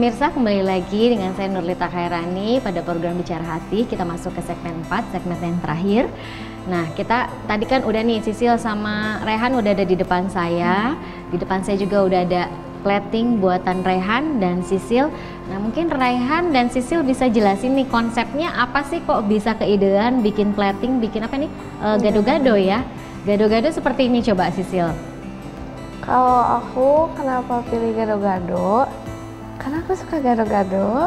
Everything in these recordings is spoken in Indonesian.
pemirsa, kembali lagi dengan saya Nurlita Khairani pada program Bicara Hati. Kita masuk ke segmen 4, segmen yang terakhir. Nah, kita tadi kan udah nih, Sisil sama Rehan udah ada di depan saya. Di depan saya juga udah ada plating buatan Rehan dan Sisil. Nah, mungkin Rehan dan Sisil bisa jelasin nih konsepnya apa sih kok bisa keidean bikin plating, bikin apa nih? Gado-gado ya. Gado-gado seperti ini, coba Sisil. Kalau aku kenapa pilih gado-gado? Karena aku suka gado-gado.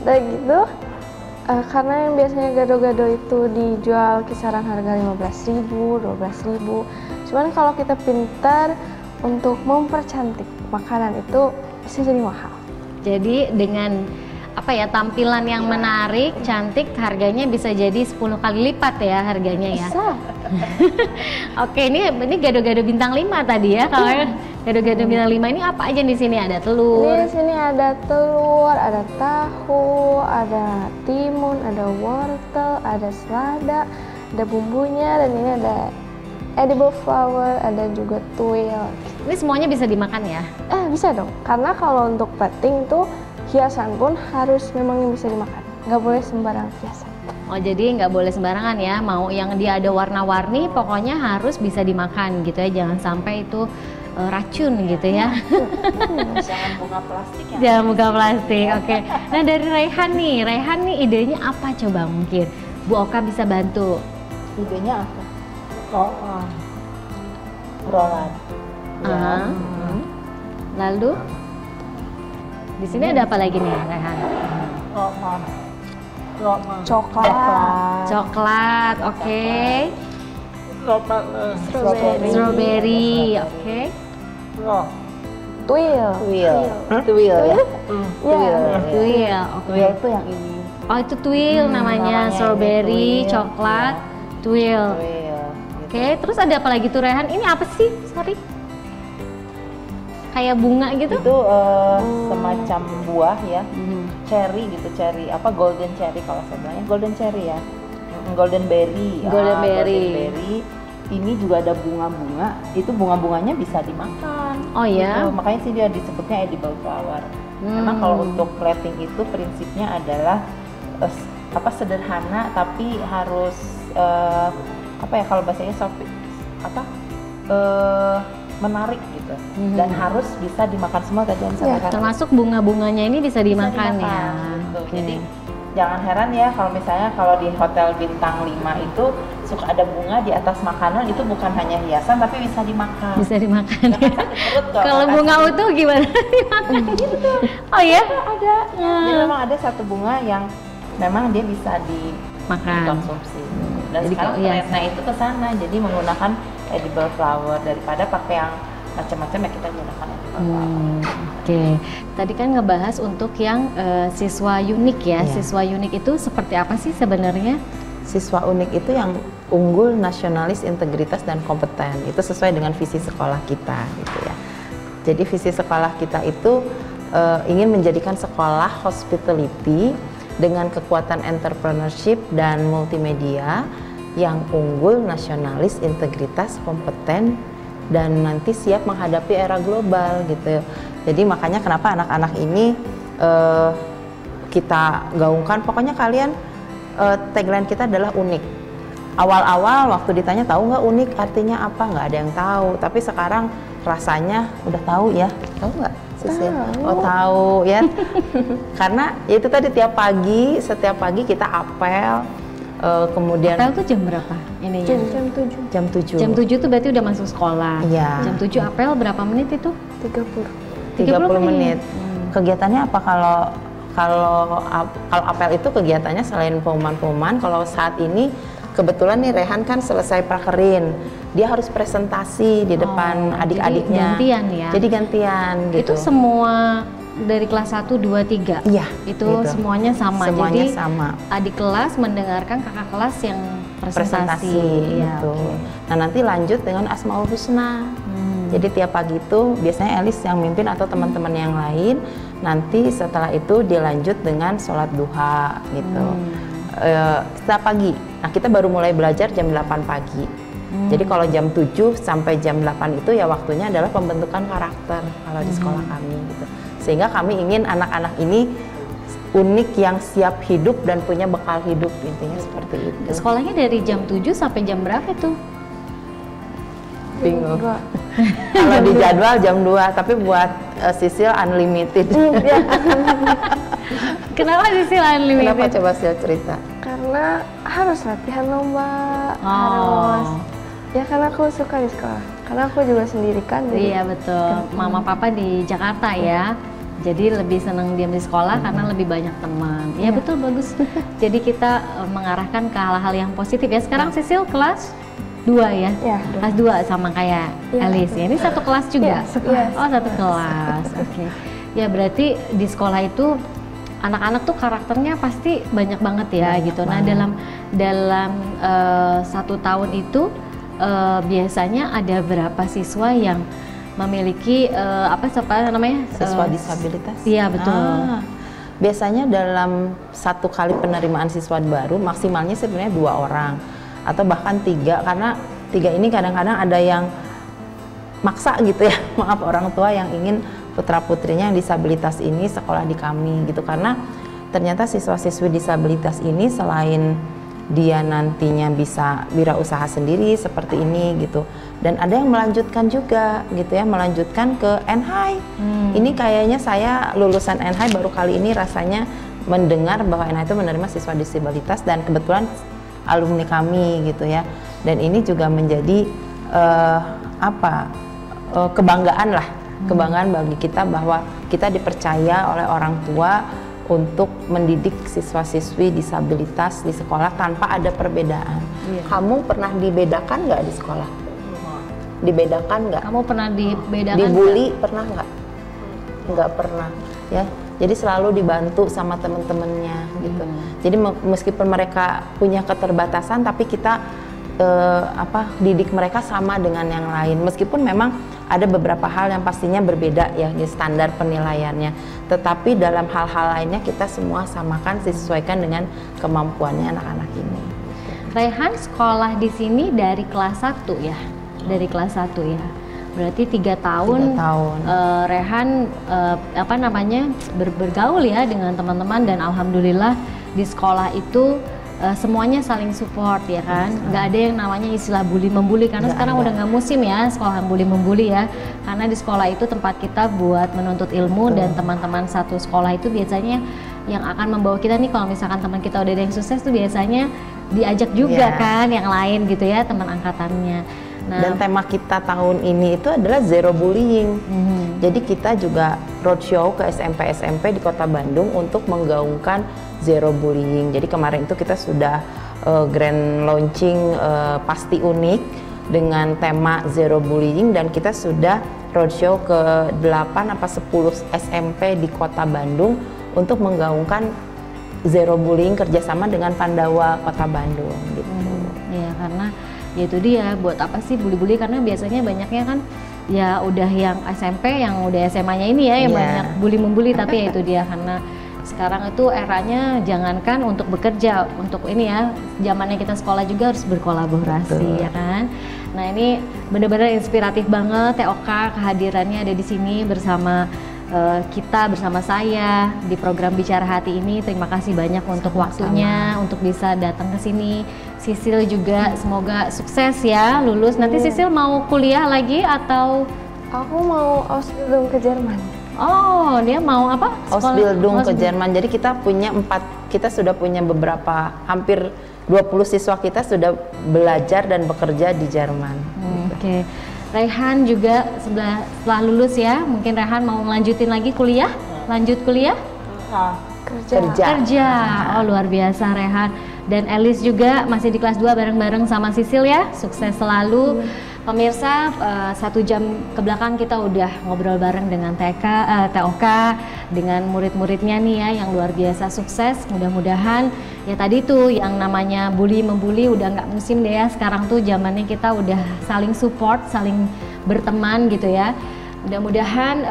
Dan gitu, karena yang biasanya gado-gado itu dijual kisaran harga 15.000, 12.000. Cuman kalau kita pintar untuk mempercantik makanan itu bisa jadi mahal. Jadi dengan apa ya, tampilan yang menarik, cantik, harganya bisa jadi 10 kali lipat ya harganya ya. Bisa. Oke, ini gado-gado bintang 5 tadi ya. Kalau gado-gado bintang 5 ini apa aja di sini? Ada telur. Di sini ada telur, ada tahu, ada timun, ada wortel, ada selada, ada bumbunya, dan ini ada edible flower, ada juga tuil. Ini semuanya bisa dimakan ya? Bisa dong. Karena kalau untuk plating tuh hiasan pun harus memang yang bisa dimakan, nggak boleh sembarang hiasan. Oh, jadi nggak boleh sembarangan ya, mau yang dia ada warna-warni pokoknya harus bisa dimakan gitu ya, jangan sampai itu racun gitu ya. Jangan bunga plastik ya. Jangan bunga plastik, oke. Nah, dari Rehan nih idenya apa coba, mungkin Bu Oka bisa bantu. Idenya apa? Rolan. Lalu di sini ada apa lagi nih, Rehan? Coklat, oke. Strawberry, oke. Tuil. Tuil ya. Tuil, oke. Tuil itu yang ini. Oh, itu tuil namanya, strawberry, tuil, coklat, tuil. Oke, terus ada apa lagi tuh, Rehan? Ini apa sih? Sorry. Kayak bunga gitu? Itu semacam buah ya. Cherry gitu, cherry apa, golden cherry kalau saya bilangnya golden cherry ya. Golden berry. Golden berry. Golden berry. Ini juga ada bunga-bunga. Itu bunga-bunganya bisa dimakan. Oh ya. Gitu. Makanya sih dia disebutnya edible flower. Karena kalau untuk plating itu prinsipnya adalah sederhana tapi harus apa ya, kalau bahasanya menarik gitu, dan harus bisa dimakan semua tadi yang saya katakan. Termasuk bunga-bunganya ini bisa dimakan ya. Gitu. Jadi jangan heran ya kalau misalnya kalau di hotel bintang 5 itu suka ada bunga di atas makanan, itu bukan hanya hiasan tapi bisa dimakan. Bisa dimakan. Ya. Kalau bunga utuh gimana dimakan gitu? Oh ya? Ada. Jadi memang ada satu bunga yang memang dia bisa dikonsumsi. Dan jadi sekarang trennya itu ke sana, jadi menggunakan edible flower daripada pakai yang macam-macam, ya kita gunakan edible flower. Oke. Tadi kan ngebahas untuk yang siswa unik ya. Siswa unik itu seperti apa sih sebenarnya? Siswa unik itu yang unggul, nasionalis, integritas, dan kompeten. Itu sesuai dengan visi sekolah kita gitu ya. Jadi visi sekolah kita itu ingin menjadikan sekolah hospitality dengan kekuatan entrepreneurship dan multimedia yang unggul, nasionalis, integritas, kompeten, dan nanti siap menghadapi era global gitu. Jadi makanya kenapa anak-anak ini kita gaungkan, pokoknya kalian tagline kita adalah unik. Awal-awal waktu ditanya tahu nggak unik artinya apa, nggak ada yang tahu. Tapi sekarang rasanya udah tahu ya, tahu nggak? Oh tahu ya. Karena ya itu tadi setiap pagi kita apel, kemudian apel tuh jam berapa? Ini ya? Jam 7. Jam 7 tuh berarti udah masuk sekolah. Iya. Jam 7 apel berapa menit itu? 30 menit. Kegiatannya apa kalau apel itu kegiatannya selain pengumuman, kalau saat ini kebetulan nih Rehan kan selesai prakerin, dia harus presentasi di depan adik-adiknya. Jadi gantian ya? Jadi gantian gitu. Itu semua dari kelas 1, 2, 3? Iya. Itu gitu. Semuanya sama? Semuanya jadi sama. Adik kelas mendengarkan kakak kelas yang presentasi. Ya, gitu. Nah nanti lanjut dengan Asmaul Husna. Jadi tiap pagi itu biasanya Elis yang mimpin atau teman-teman yang lain. Nanti setelah itu dilanjut dengan sholat duha gitu. Setiap pagi. Nah kita baru mulai belajar jam 8 pagi. Jadi kalau jam 7 sampai jam 8 itu ya waktunya adalah pembentukan karakter kalau di sekolah kami gitu. Sehingga kami ingin anak-anak ini unik yang siap hidup dan punya bekal hidup, intinya seperti itu. Sekolahnya dari jam 7 sampai jam berapa tuh? Bingung. Kalau di jadwal jam 2, tapi buat Sisil unlimited. Kenapa Sisil unlimited? Kenapa coba Sil cerita? Karena harus latihan lomba, harus. Ya karena aku suka di sekolah. Karena aku juga sendiri kan. Iya betul. Mama papa di Jakarta ya. Jadi lebih senang diam di sekolah karena lebih banyak teman. Ya betul, bagus. Jadi kita mengarahkan ke hal-hal yang positif ya. Sekarang Sisil kelas 2 ya? Ya, Kelas 2 sama kayak Alice ya. Ini satu kelas juga? Iya, Oh, satu kelas. Oke. Ya berarti di sekolah itu anak-anak tuh karakternya pasti banyak banget ya gitu. Nah, dalam 1 tahun itu biasanya ada berapa siswa yang memiliki apa namanya? Siswa disabilitas? Iya, betul. Biasanya dalam 1 kali penerimaan siswa baru maksimalnya sebenarnya 2 orang atau bahkan 3, karena 3 ini kadang-kadang ada yang maksa gitu ya, maaf, orang tua yang ingin putra-putrinya yang disabilitas ini sekolah di kami gitu, karena ternyata siswa-siswi disabilitas ini selain dia nantinya bisa wirausaha sendiri seperti ini gitu, dan ada yang melanjutkan juga gitu ya, melanjutkan ke NHI. Ini kayaknya saya lulusan NHI baru kali ini rasanya mendengar bahwa NHI itu menerima siswa disabilitas, dan kebetulan alumni kami gitu ya, dan ini juga menjadi kebanggaan lah, kebanggaan bagi kita bahwa kita dipercaya oleh orang tua untuk mendidik siswa-siswi disabilitas di sekolah tanpa ada perbedaan. Kamu pernah dibedakan nggak di sekolah? Dibedakan nggak? Kamu pernah dibedakan? Dibully pernah nggak? Nggak pernah ya. Jadi selalu dibantu sama teman-temannya gitu. Jadi meskipun mereka punya keterbatasan, tapi kita didik mereka sama dengan yang lain. Meskipun memang ada beberapa hal yang pastinya berbeda ya di standar penilaiannya. Tetapi dalam hal-hal lainnya kita semua samakan, disesuaikan dengan kemampuannya anak-anak ini. Rehan sekolah di sini dari kelas 1 ya? Dari kelas 1 ya? Berarti 3 tahun, 3 tahun. Rehan bergaul ya dengan teman-teman, dan alhamdulillah di sekolah itu semuanya saling support ya kan. Nggak ada yang namanya istilah bully membuli, karena sekarang udah nggak musim ya sekolah bully membuli ya, karena di sekolah itu tempat kita buat menuntut ilmu. Dan teman-teman satu sekolah itu biasanya yang akan membawa kita nih, kalau misalkan teman kita udah ada yang sukses tuh biasanya diajak juga kan yang lain gitu ya, teman angkatannya. Nah, dan tema kita tahun ini itu adalah zero bullying. Jadi kita juga roadshow ke SMP-SMP di Kota Bandung untuk menggaungkan zero bullying. Jadi kemarin itu kita sudah grand launching Pasti Unik dengan tema zero bullying, dan kita sudah roadshow ke 8 apa 10 SMP di Kota Bandung untuk menggaungkan zero bullying kerjasama dengan Pandawa Kota Bandung gitu. Ya karena ya itu dia, buat apa sih bully-bully, karena biasanya banyaknya kan ya udah yang SMP, yang udah SMA-nya ini ya yang banyak bully membuli. Tapi ya itu dia, karena sekarang itu eranya jangankan untuk bekerja, untuk ini ya, zamannya kita sekolah juga harus berkolaborasi. Ya kan. Nah ini benar-benar inspiratif banget TOK kehadirannya ada di sini bersama kita, bersama saya di program Bicara Hati ini. Terima kasih banyak untuk waktunya, untuk bisa datang ke sini. Sisil juga semoga sukses ya, lulus. Nanti Sisil mau kuliah lagi atau? Aku mau Ausbildung ke Jerman. Oh, dia mau apa? Ausbildung ke Jerman. Jadi kita punya kita sudah punya beberapa, hampir 20 siswa kita sudah belajar dan bekerja di Jerman. Oke. Rehan juga setelah lulus ya, mungkin Rehan mau melanjutin lagi kuliah? Lanjut kuliah? Kerja. Oh luar biasa Rehan. Dan Alice juga masih di kelas 2 bareng-bareng sama Sisil ya. Sukses selalu. Pemirsa, 1 jam ke belakang kita udah ngobrol bareng dengan TOK, dengan murid-muridnya nih ya yang luar biasa sukses. Mudah-mudahan ya tadi tuh yang namanya bully membuli udah nggak musim deh ya. Sekarang tuh zamannya kita udah saling support, saling berteman gitu ya. Mudah-mudahan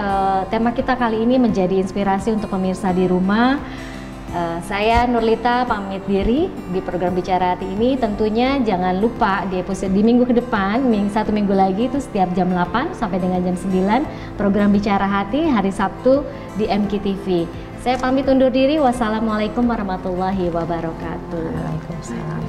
tema kita kali ini menjadi inspirasi untuk pemirsa di rumah. Saya Nurlita pamit diri di program Bicara Hati ini. Tentunya jangan lupa di episode di minggu ke depan, satu minggu lagi itu setiap jam 8 sampai dengan jam 9 program Bicara Hati hari Sabtu di MKTV. Saya pamit undur diri. Wassalamualaikum warahmatullahi wabarakatuh. Waalaikumsalam.